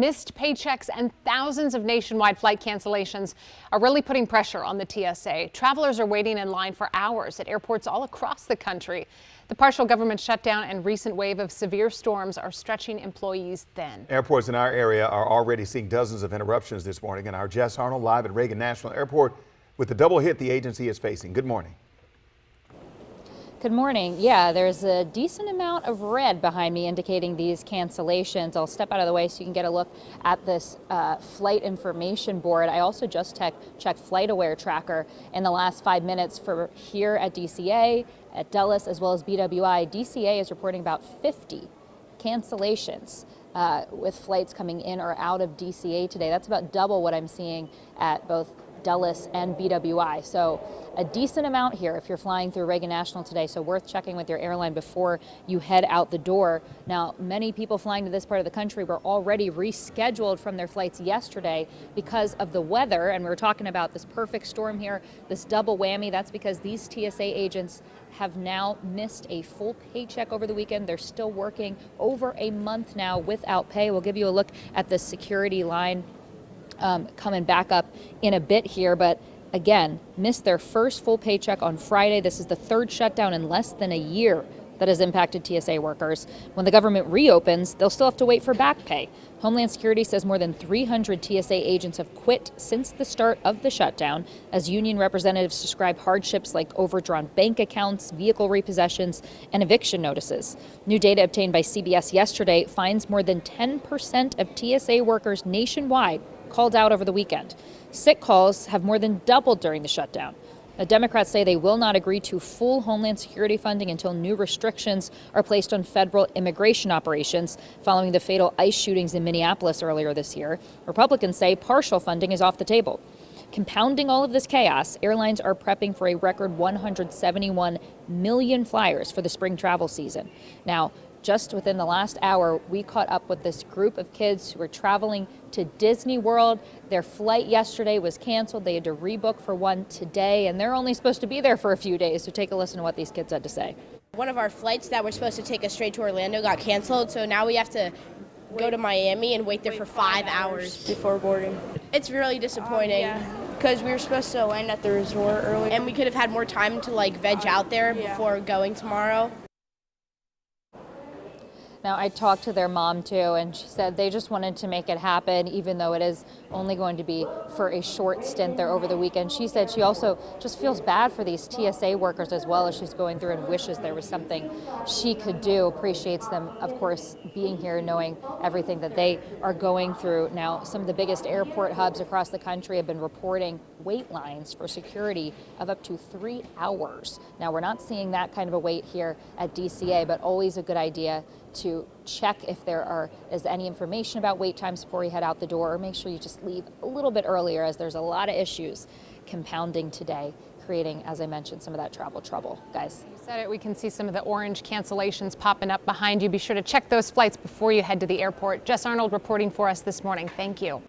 Missed paychecks and thousands of nationwide flight cancellations are really putting pressure on the TSA. Travelers are waiting in line for hours at airports all across the country. The partial government shutdown and recent wave of severe storms are stretching employees thin. Airports in our area are already seeing dozens of interruptions this morning, and our Jess Arnold live at Reagan National Airport with the double hit the agency is facing. Good morning. Good morning. Yeah, there's a decent amount of red behind me indicating these cancellations. I'll step out of the way so you can get a look at this flight information board. I also just checked FlightAware Tracker in the last 5 minutes for here at DCA, at Dulles, as well as BWI. DCA is reporting about 50 cancellations with flights coming in or out of DCA today. That's about double what I'm seeing at both Dulles and BWI. So a decent amount here if you're flying through Reagan National today, so worth checking with your airline before you head out the door. Now, many people flying to this part of the country were already rescheduled from their flights yesterday because of the weather, and we were talking about this perfect storm here, this double whammy. That's because these TSA agents have now missed a full paycheck over the weekend. They're still working over a month now without pay. We'll give you a look at the security line coming back up in a bit here, but again, missed their first full paycheck on Friday. This is the third shutdown in less than a year that has impacted TSA workers. When the government reopens, they'll still have to wait for back pay. Homeland Security says more than 300 TSA agents have quit since the start of the shutdown, as union representatives describe hardships like overdrawn bank accounts, vehicle repossessions, and eviction notices. New data obtained by CBS yesterday finds more than 10% of TSA workers nationwide called out over the weekend. Sick calls have more than doubled during the shutdown. The Democrats say they will not agree to full Homeland Security funding until new restrictions are placed on federal immigration operations following the fatal ICE shootings in Minneapolis earlier this year. Republicans say partial funding is off the table. Compounding all of this chaos, airlines are prepping for a record 171 million flyers for the spring travel season. Now, just within the last hour, we caught up with this group of kids who were traveling to Disney World. Their flight yesterday was canceled. They had to rebook for one today, and they're only supposed to be there for a few days. So take a listen to what these kids had to say. One of our flights that were supposed to take us straight to Orlando got canceled, so now we have to go to Miami and wait there for 5 hours before boarding. It's really disappointing. Because we were supposed to land at the resort early. And we could have had more time to veg out there before going tomorrow. Now, I talked to their mom too, and she said they just wanted to make it happen, even though it is only going to be for a short stint there over the weekend. She said she also just feels bad for these TSA workers as well as she's going through and wishes there was something she could do. Appreciates them, of course, being here, knowing everything that they are going through. Now, some of the biggest airport hubs across the country have been reporting wait lines for security of up to 3 hours. Now, we're not seeing that kind of a wait here at DCA, but always a good idea to check if there is any information about wait times before you head out the door, or make sure you just leave a little bit earlier, as there's a lot of issues compounding today, creating, as I mentioned, some of that travel trouble. Guys. You said it, we can see some of the orange cancellations popping up behind you. Be sure to check those flights before you head to the airport. Jess Arnold reporting for us this morning. Thank you.